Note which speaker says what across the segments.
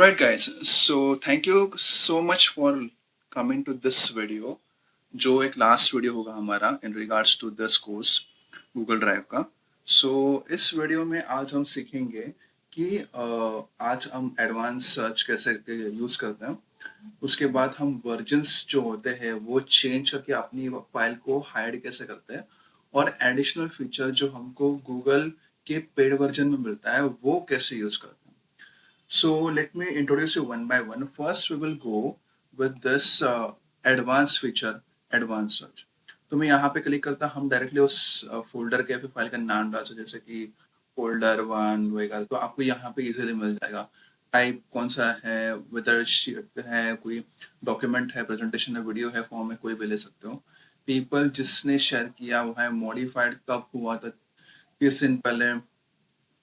Speaker 1: Alright guys, so thank you so much for coming to this video जो एक last video होगा हमारा in regards to this course Google drive का। So इस video में आज हम सीखेंगे कि आज हम एडवांस सर्च कैसे यूज़ करते हैं। उसके बाद हम वर्जन्स जो होते हैं वो चेंज करके अपनी फाइल को हाइड कैसे करते हैं, और एडिशनल फीचर जो हमको गूगल के पेड वर्जन में मिलता है वो कैसे यूज़ करते हैं। So let me introduce you one by one. First, we will go with this advanced feature, advanced search. तो मैं यहाँ पे क्लिक करता, हम डायरेक्टली उस फोल्डर के फिर फाइल का नाम डाल सकते, जैसे कि फोल्डर 1 वगैरह, तो आपको यहाँ पे इजीली मिल जाएगा। टाइप कौन सा है, वेदर शीट है, कोई डॉक्यूमेंट है, प्रेजेंटेशन है, वीडियो है, फॉर्म है, कोई भी ले सकते हो। पीपल जिसने शेयर किया हुआ है, मॉडिफाइड कब हुआ था, किस दिन पहले,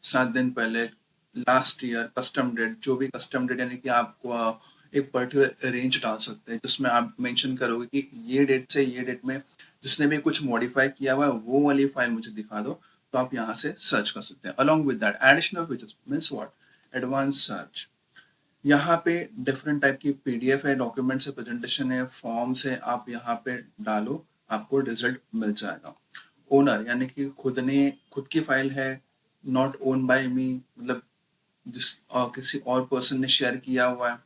Speaker 1: 7 दिन पहले, लास्ट ईयर, कस्टम डेट, जो भी कस्टम डेट यानी कि आपको एक पर्टिकुलर रेंज डाल सकते हैं जिसमें आप मेंशन करोगे कि ये डेट से ये डेट में जिसने भी कुछ मॉडिफाई किया हुआ है वो वाली फाइल मुझे दिखा दो, तो आप यहाँ से सर्च कर सकते हैं। Along with that additional features means what, advance search. यहाँ पे डिफरेंट टाइप की पीडीएफ है, डॉक्यूमेंट्स है, प्रेजेंटेशन है, फॉर्म्स है, आप यहाँ पे डालो, आपको रिजल्ट मिल जाएगा। ओनर यानी कि खुद की फाइल है, नॉट ओन बाय मी, मतलब किसी और पर्सन ने शेयर किया हुआ है।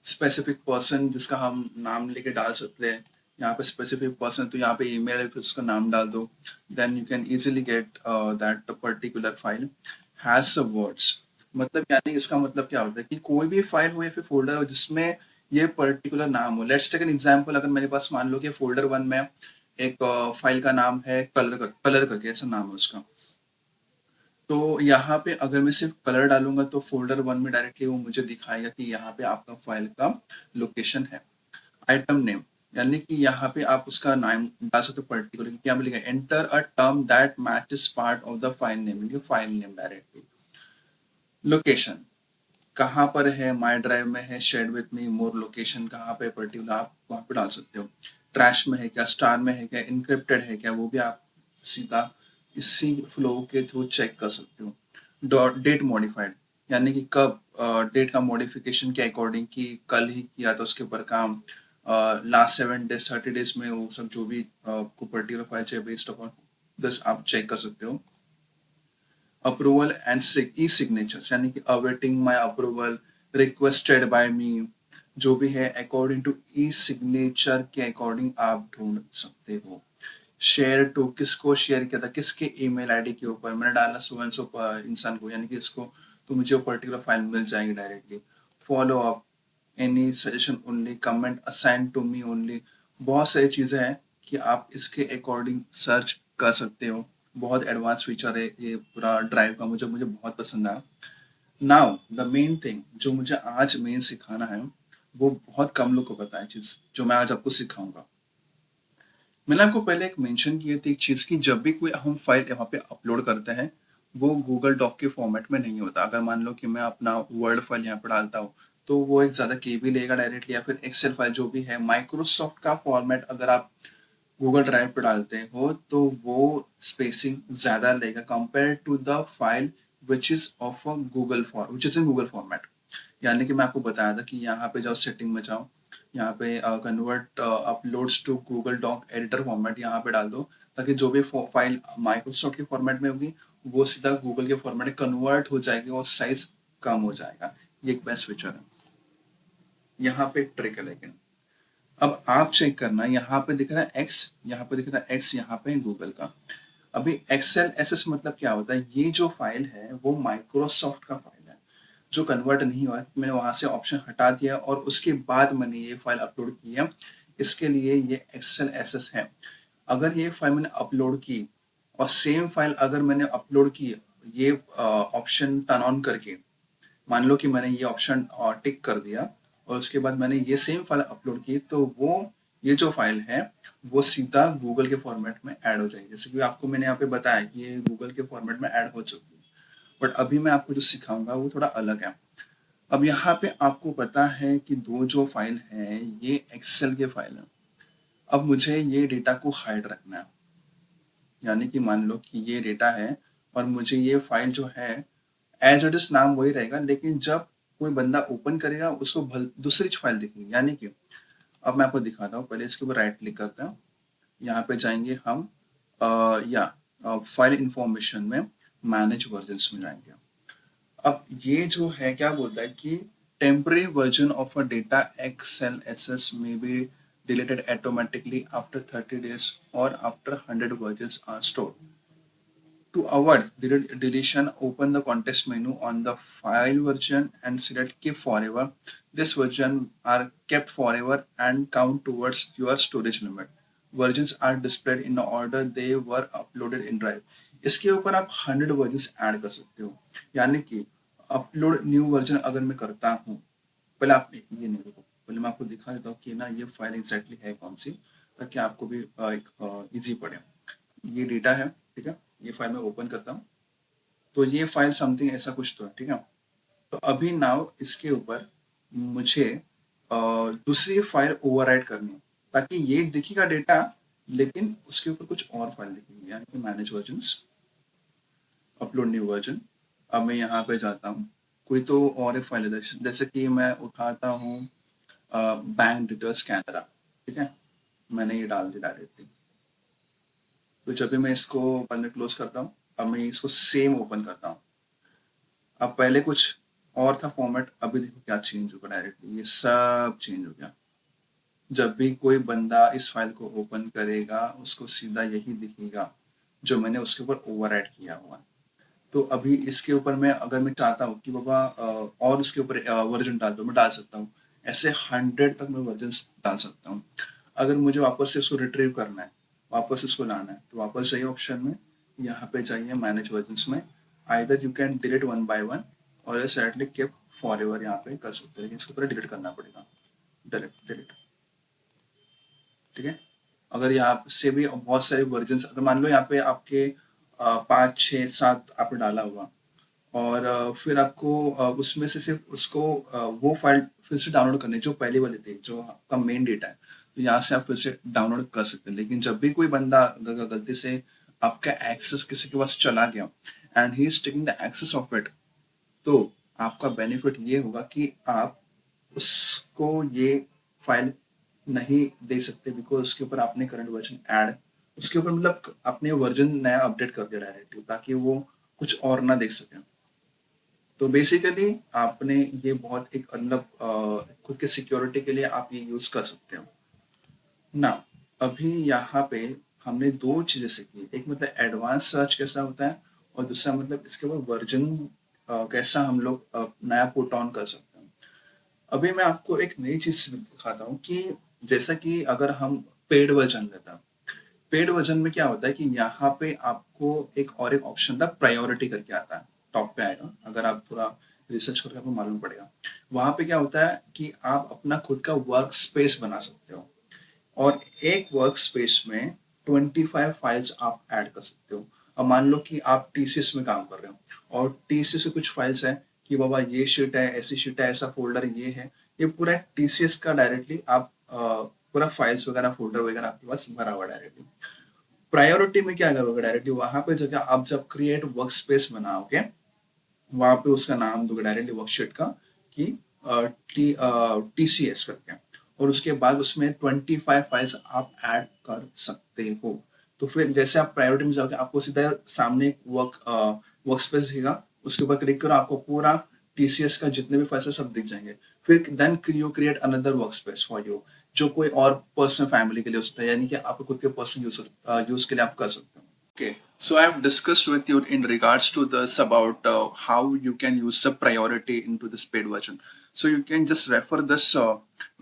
Speaker 1: स्पेसिफिक पर्सन जिसका हम नाम लेके डाल सकते हैं, यहाँ पे स्पेसिफिक पर्सन, तो यहाँ पे ईमेल है, फिर उसका नाम डाल दो, then you can easily get that particular file has some words. मतलब यानी इसका मतलब क्या होता है कि कोई भी फाइल हो या फिर फोल्डर हो जिसमें ये पर्टिकुलर नाम हो। लेट्स टेक एन एग्जांपल, अगर मेरे पास मान लो कि फोल्डर 1 में एक फाइल का नाम है कलर करके ऐसा नाम है उसका, तो यहाँ पे अगर मैं सिर्फ कलर डालूंगा तो फोल्डर 1 में डायरेक्टली वो मुझे दिखाएगा कि यहाँ पे आपका फाइल का लोकेशन है। आइटम नेम यानी कि यहाँ पे आप उसका नाम डाल सकते हो पर्टिकुलर, क्या मिलेगा, enter a term that matches part of the file name, ये फाइल नेम डायरेक्टली। लोकेशन कहाँ पर है, माई ड्राइव में है, share with me, more location कहाँ पे पर्टिकुलर आप वहाँ पे डाल सकते हो। ट्रैश में है क्या, स्टार में है क्या, इनक्रिप्टेड है क्या, वो भी आप सीधा इसी फ्लो के थ्रू चेक कर सकते हो। डेट मॉडिफाइड यानी कि कब डेट का मॉडिफिकेशन के अकॉर्डिंग कि कल ही किया था उसके ऊपर काम, लास्ट 7 डेज 30 डेज में, वो सब जो भी को पर्टिकुलर फाइल चाहिए बेस्ड अपॉन दिस आप चेक कर सकते हो। अप्रूवल एंड ई सिग्नेचर्स यानी कि awaiting my approval, requested by me, जो भी है अकॉर्डिंग टू ई सिग्नेचर के अकॉर्डिंग आप ढूंढ सकते हो। शेयर टू किसको शेयर किया था, किसके ईमेल आईडी के ऊपर मैंने डाला, सो एंड सो इंसान को यानी कि इसको, तो मुझे वो पर्टिकुलर फाइल मिल जाएगी directly. Follow up, any suggestion only, comment assign to me only, बहुत सारी चीज़ें हैं कि आप इसके अकॉर्डिंग सर्च कर सकते हो। बहुत एडवांस फीचर है ये पूरा ड्राइव का, मुझे मुझे बहुत पसंद आया। नाउ द मेन थिंग जो मुझे आज मेन सिखाना है, वो बहुत कम लोग को पता है चीज़ जो मैं आज आपको सिखाऊंगा। मैंने आपको पहले एक मेंशन किया थी एक चीज़ की, जब भी कोई हम फाइल यहाँ पे अपलोड करते हैं वो गूगल डॉक के फॉर्मेट में नहीं होता। अगर मान लो कि मैं अपना वर्ड फाइल यहाँ पे डालता हूँ तो वो एक ज़्यादा केबी लेगा डायरेक्टली, या फिर एक्सेल फाइल जो भी है, माइक्रोसॉफ्ट का फॉर्मेट अगर आप गूगल ड्राइव पे डालते हो तो वो स्पेसिंग ज़्यादा लेगा compare to the file which is of a Google form which is in Google format. यानी कि मैं आपको बताया था कि यहाँ पे जाओ, सेटिंग में जाओ, यहाँ पे convert uploads to Google doc editor format यहाँ पे डाल दो, ताकि जो भी फाइल माइक्रोसॉफ्ट के फॉर्मेट में होगी वो सीधा गूगल के फॉर्मेट में कन्वर्ट हो जाएगी और साइज कम हो जाएगा। ये एक बेस्ट फीचर है। यहाँ पे ट्रिक है लेकिन, अब आप चेक करना, यहाँ पे दिख रहा है एक्स, यहाँ पे दिख रहा है एक्स, यहाँ पे गूगल का। अभी एक्सेल एसएस मतलब क्या होता है, ये जो फाइल है वो माइक्रोसॉफ्ट का फाइल है जो कन्वर्ट नहीं हुआ है। मैंने वहां से ऑप्शन हटा दिया और उसके बाद मैंने ये फाइल अपलोड की है, इसके लिए ये एक्सेल एसएस है। अगर ये फाइल मैंने अपलोड की और सेम फाइल अगर मैंने अपलोड की ये ऑप्शन टर्न ऑन करके, मान लो कि मैंने ये ऑप्शन टिक कर दिया और उसके बाद मैंने ये सेम फाइल अपलोड की, तो वो ये जो फाइल है वो सीधा गूगल के फॉर्मेट में ऐड हो जाएगी। जैसे कि आपको मैंने यहाँ पे बताया कि ये गूगल के फॉर्मेट में ऐड हो चुकी है, बट अभी मैं आपको जो सिखाऊंगा वो थोड़ा अलग है। अब यहाँ पे आपको पता है कि दो जो फाइल है ये एक्सेल के फाइल है। अब मुझे ये डेटा को हाइड रखना है, यानी कि मान लो कि ये डेटा है और मुझे ये फाइल जो है एज इट इज नाम वही रहेगा, लेकिन जब कोई बंदा ओपन करेगा उसको दूसरी फाइल दिखेगी। यानी कि अब मैं आपको दिखाता हूँ, पहले इसके ऊपर राइट क्लिक करते हैं, यहाँ पे जाएंगे हम फाइल इंफॉर्मेशन में मैनेज वर्जन्स में जाएंगे। अब ये जो है क्या बोलता है कि temporary version of a data XLSS में B deleted automatically after 30 days or after 100 versions are stored. To avoid deletion, open the context menu on the file version and select keep forever. This version are kept forever and count towards your storage limit. Versions are displayed in the order they were uploaded in Drive. इसके ऊपर आप 100 versions add कर सकते हो। यानी कि upload new version अगर मैं करता हूँ, पहले आप ये नहीं देखो, पहले मैं आपको दिखा देता हूँ कि ना ये फाइल एग्जैक्टली है कौन सी, ताकि आपको भी एक इजी पड़े। ये डेटा है, ठीक है, ये फाइल मैं ओपन करता हूँ, तो ये फाइल समथिंग ऐसा कुछ तो है, ठीक है। तो अभी नाउ इसके ऊपर मुझे दूसरी फाइल ओवरराइट करनी है, ताकि ये दिखेगा डेटा, लेकिन उसके ऊपर कुछ और फाइल दिखेगी। यानी कि manage versions, upload new version. अब मैं यहाँ पे जाता हूँ, कोई तो और एक फाइल है, जैसे कि मैं उठाता हूँ बैंक डिटेल्स कैनरा, ठीक है, मैंने ये डाल दिया डायरेक्टली। तो जब भी मैं इसको पहले क्लोज करता हूँ, अब मैं इसको सेम ओपन करता हूँ। अब पहले कुछ और था फॉर्मेट, अभी देखो क्या चेंज होगा, डायरेक्टली ये सब चेंज हो गया। जब भी कोई बंदा इस फाइल को ओपन करेगा, उसको सीधा यही दिखेगा जो मैंने उसके ऊपर ओवरराइट किया हुआ। तो अभी इसके ऊपर मैं अगर मैं चाहता हूँ कि बाबा और उसके ऊपर वर्जन डाल दो, मैं डाल सकता हूँ। ऐसे 100 तक मैं वर्जन डाल सकता हूँ। अगर मुझे वापस से इसको रिट्रीव करना है, वापस इसको लाना है, तो वापस जाइए ऑप्शन में, यहाँ पे जाइए मैनेज वर्जन्स में। Either you can delete one by one और डायरेक्टली कीप फॉरएवर यहाँ पे कर सकते हैं, लेकिन इसको पूरा डिलीट करना पड़ेगा। डिलीट डिलीट, ठीक है। अगर यहाँ से भी बहुत सारे वर्जन, अगर मान लो यहाँ पे आपके 5 6 7 आपने डाला हुआ, और फिर आपको उसमें से सिर्फ उसको वो फाइल फिर से डाउनलोड करनी है जो पहले वाली थी, जो आपका मेन डेटा है, तो यहाँ से आप फिर से डाउनलोड कर सकते हैं। लेकिन जब भी कोई बंदा गलती से आपका एक्सेस किसी के पास चला गया and he is taking the access of it, तो आपका बेनिफिट ये होगा कि आप उसको ये फाइल नहीं दे सकते, बिकॉज उसके ऊपर आपने करंट वर्जन ऐड, उसके ऊपर मतलब आपने वर्जन नया अपडेट कर दिया डायरेक्टली, ताकि वो कुछ और ना देख सके। तो बेसिकली आपने ये बहुत एक मतलब खुद के सिक्योरिटी के लिए आप ये यूज कर सकते हो ना। अभी यहाँ पे हमने दो चीजें सीखी, एक मतलब एडवांस सर्च कैसा होता है, और दूसरा मतलब इसके ऊपर वर्जन कैसा हम लोग नया पुट ऑन कर सकते हैं। अभी मैं आपको एक नई चीज दिखाता हूँ कि जैसा कि अगर हम पेड वर्जन लेते हैं, पेड वर्जन में क्या होता है कि यहाँ पे आपको एक ऑप्शन था, प्रायोरिटी करके आता है, टॉप पे आएगा, अगर आप थोड़ा रिसर्च करके आपको मालूम पड़ेगा। वहां पे क्या होता है कि आप अपना खुद का वर्क स्पेस बना सकते हो, और एक वर्क स्पेस में 25 फाइल्स आप ऐड कर सकते हो। अब मान लो कि आप टीसीएस में काम कर रहे हो, और टीसीएस से कुछ फाइल्स है कि बाबा ये शीट है, ऐसी शीट है, ऐसा फोल्डर ये है, ये पूरा टीसीएस का डायरेक्टली आप पूरा फाइल्स वगैरह फोल्डर वगैरह आपके पास भरा हुआ डायरेक्टली। प्रायोरिटी में क्या करोगे, डायरेक्टली वहां पे जगह आप जब क्रिएट वर्क स्पेस बनाओगे, वहां पे उसका नाम दोगे डायरेक्टली वर्कशीट का कि टीसीएस करके, और उसके बाद उसमें 25 फाइल्स आप ऐड कर सकते हो। तो फिर जैसे आप प्रायोरिटी में जाओगे, आपको सीधा सामने वर्क स्पेस दिखेगा, उसके ऊपर क्लिक करो, आपको पूरा टीसीएस का जितने भी फाइल्स है सब दिख जाएंगे। फिर then you create another work space for you, जो कोई और पर्सनल फैमिली के लिए हो सकता है, यानी कि आपको खुद के पर्सनल यूज के लिए आप कर सकते हो। Okay, so I have discussed with you in regards to this about how you can use the priority into this paid version. So you can just refer this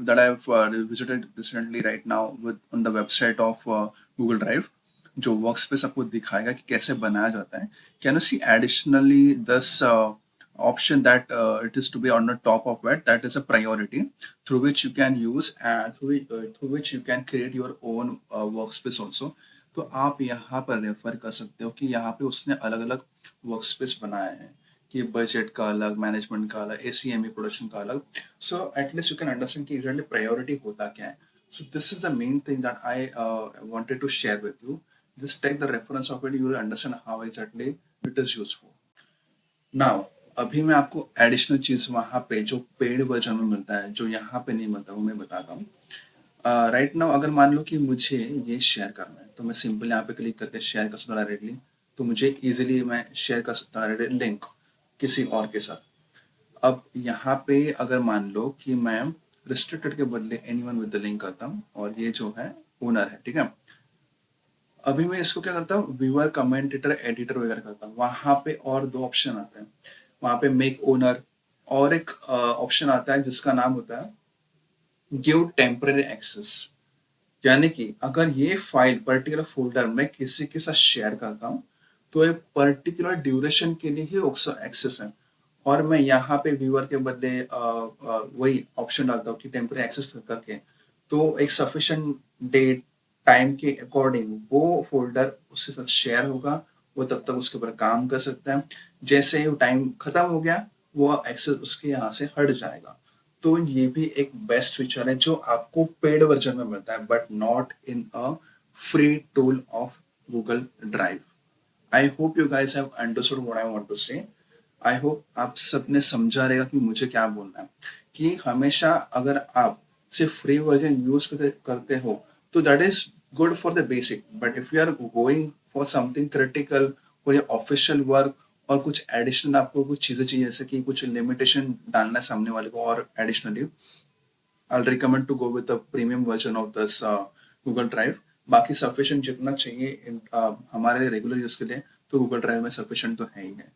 Speaker 1: that I have visited recently right now with on the website of Google Drive, जो workspace आपको दिखाएगा कि कैसे बनाया जाता है। Can you see additionally this option that it is to be on the top of it, that is a priority through which you can use and through which you can create your own workspace also. तो आप यहाँ पर refer कर सकते हो कि यहाँ पे उसने अलग अलग वर्कस्पेस बनाए हैं, कि बजट का अलग, मैनेजमेंट का अलग, ACME प्रोडक्शन का अलग। So at least you can understand कि एग्जैक्टली प्रायोरिटी होता क्या है। So this is the main thing that I wanted to share with you. Just take the reference of it, you will understand how exactly it is useful. Now, अभी मैं आपको additional चीज वहां पे जो पेड वर्जन में मिलता है, जो यहाँ पे नहीं मिलता, वो मैं बताता हूँ। राइट नाउ अगर मान लो कि मुझे ये शेयर करना है, तो मैं सिंपल यहाँ पे क्लिक करके शेयर कर सकता हूँ डायरेक्टली। तो मुझे इजीली मैं शेयर कर सकता हूँ डायरेक्टली लिंक किसी और के साथ। अब यहाँ पे अगर मान लो कि मैं रिस्ट्रिक्टेड के बदले एनीवन विद द लिंक करता हूँ, और ये जो है ओनर है, ठीक है। अभी मैं इसको क्या करता हूँ, व्यूअर, कमेंटेटर, एडिटर वगैरह करता हूँ। वहां पे और दो ऑप्शन आते हैं, वहां पे मेक ओनर, और एक ऑप्शन आता है जिसका नाम होता है गिव टेम्पररी एक्सेस। यानी कि अगर ये फाइल पर्टिकुलर फोल्डर में किसी के साथ शेयर करता हूँ, तो ये पर्टिकुलर ड्यूरेशन के लिए ही एक्सेस है। और मैं यहाँ पे व्यूअर के बदले वही ऑप्शन डालता हूँ कि टेम्पररी एक्सेस करके, तो एक सफिशिएंट डेट टाइम के अकॉर्डिंग वो फोल्डर उसके साथ शेयर होगा। वो तब तक उसके ऊपर काम कर सकता है। जैसे ही टाइम खत्म हो गया, वो एक्सेस उसके यहाँ से हट जाएगा। तो ये भी एक बेस्ट फीचर है जो आपको पेड वर्जन में मिलता है, but not in a free tool of Google Drive. I hope you guys have understood what I want to say. I hope आप सबने समझा रहेगा कि मुझे क्या बोलना है। कि हमेशा अगर आप सिर्फ फ्री वर्जन यूज करते हो, तो that is good for the basic, but if you are going for something critical for your official work, और कुछ एडिशनल आपको कुछ चीजें चाहिए, जैसे कि कुछ लिमिटेशन डालना है सामने वाले को, और additionally I'll recommend to go with the premium version of this Google Drive। बाकी सफिशिएंट जितना चाहिए हमारे रेगुलर यूज के लिए, तो गूगल ड्राइव में सफिशिएंट तो है ही है।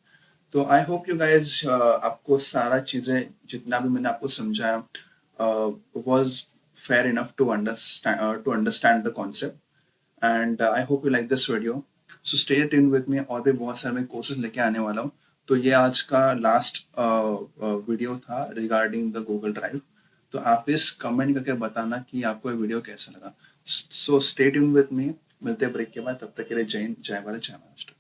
Speaker 1: तो आई होप यू गाइज आपको सारा चीजें जितना भी मैंने आपको समझाया was fair enough to understand the concept. And I hope you like this video. So stay tune with me, और भी बहुत सारे मैं कोर्सेज लेके आने वाला हूँ। तो ये आज का लास्ट वीडियो था रिगार्डिंग द गूगल ड्राइव। तो आप प्लीज कमेंट करके बताना कि आपको ये वीडियो कैसा लगा। सो स्टे ट्यून विद मी। मिलते हैं ब्रेक के बाद, तब तक के लिए जय हिंद, जय भारत, जय महाराष्ट्र।